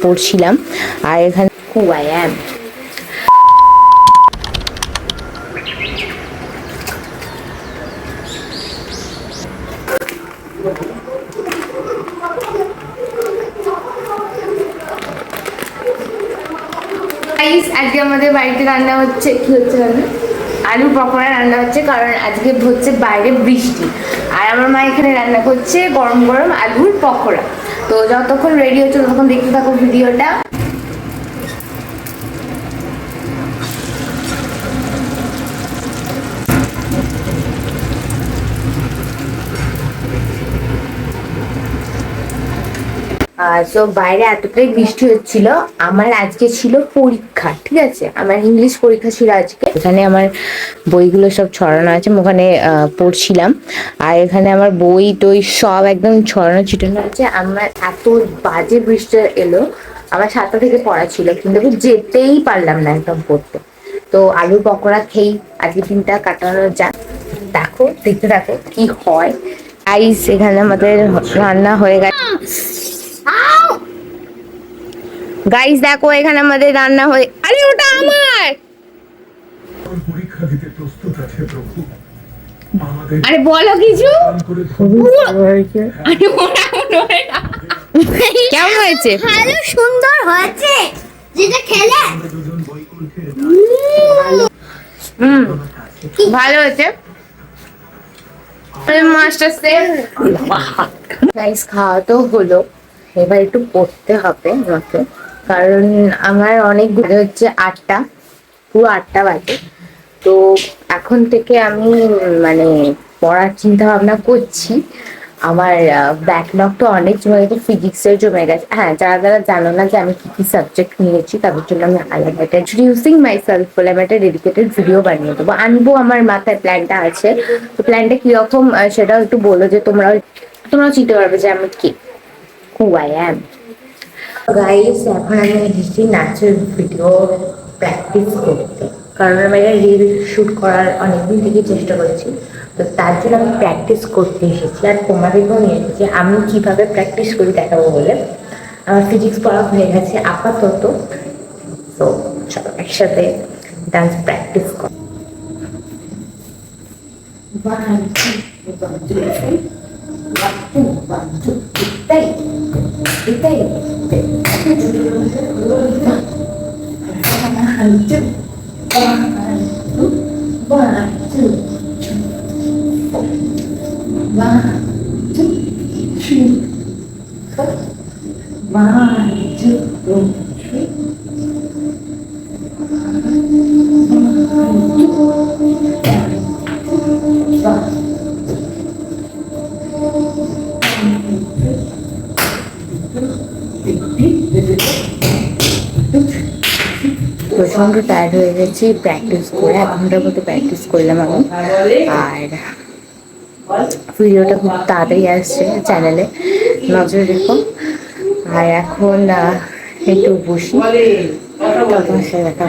পড়ছিলাম। আর এখানে who I am. আজকে আমাদের বাড়িতে রান্না হচ্ছে, কি হচ্ছে রান্না? আলু পকোড়া রান্না হচ্ছে, কারণ আজকে হচ্ছে বাইরে বৃষ্টি। আর আমার মা এখানে রান্না করছে গরম গরম আলুর পকোড়া। তো যতক্ষণ রেডি হচ্ছে ততক্ষণ দেখতে থাকো ভিডিওটা। তো বাইরে এতটাই বৃষ্টি হচ্ছিল। আমার আজকে ছিল পরীক্ষা, ঠিক আছে, আমার ইংলিশ পরীক্ষা ছিল আজকে। এখানে আমার বইগুলো সব ছড়ানো আছে, ওখানে পড়ছিলাম। আর এখানে আমার বই টই সব একদম ছড়ানো ছিটানো আছে। আমার এত বাজে বৃষ্টি এলো, আমার 7টা থেকে পড়া ছিল, কিন্তু আমি যেতেই পারলাম না একদম পড়তে। তো আলুর পকোড়া খেয়েই আজকে দিনটা কাটানো যাক। দেখো, দেখতে দেখো কি হয়। আইস এখানে আমাদের রান্না হয়ে গেছে। গাইস দেখো, এখানে আমাদের রান্না হয়ে, আরে ওটা আমার, আরে বলো কিছু। কেমন হয়েছে? ভালো, সুন্দর হয়েছে। যেটা খেলে ভালো হয়েছে। Master chef. গাইস খাওয়া তো হলো, এবার একটু পড়তে হবে আমাকে, কারণ আমার অনেক ঘুরে হচ্ছে 8টা, পুরো 8টা বাজে। তো এখন থেকে আমি মানে পড়ার চিন্তা ভাবনা করছি। আমার ব্যাকলগটা অনেক জমে গেছে, ফিজিক্সের জমে গেছে। হ্যাঁ, যারা যারা জানো না যে আমি কি কি সাবজেক্ট নিয়েছি, তাদের জন্য আমি আলাদা একটা ইন্ট্রোডিউসিং মাই সেলফ বলে আমি একটা ডেডিকেটেড ভিডিও বানিয়ে দেবো, আনবো। আমার মাথায় প্ল্যানটা আছে। তো প্ল্যানটা কিরকম সেটাও একটু বলো, যে তোমরাও চিনতে পারবে যে আমি কি, হু আই অ্যাম। গাইস এখন আমি এসেছি নাচের ভিডিও প্র্যাকটিস করতে, কারণ আমি একটা রিল শ্যুট করার অনেকদিন থেকে চেষ্টা করছি। তো তার জন্য আমি প্র্যাকটিস করতে এসেছি, আর তোমাদেরকেও নিয়ে এসেছি আমি কীভাবে প্র্যাকটিস করি দেখাবো বলে। আমার ফিজিক্স পড়া হয়ে গেছে আপাতত। তো চলো একসাথে ডান্স প্র্যাকটিস কর। প্রচন্ড টায়ার্ড হয়ে গেছি প্র্যাকটিস করে, 1 ঘন্টার মতো প্র্যাকটিস করলাম আমি। আর ভিডিওটা খুব তাড়াতাড়ি আসছে চ্যানেলে, নজরে রেখো। আর এখন একটু বসি, তোমার সাথে দেখা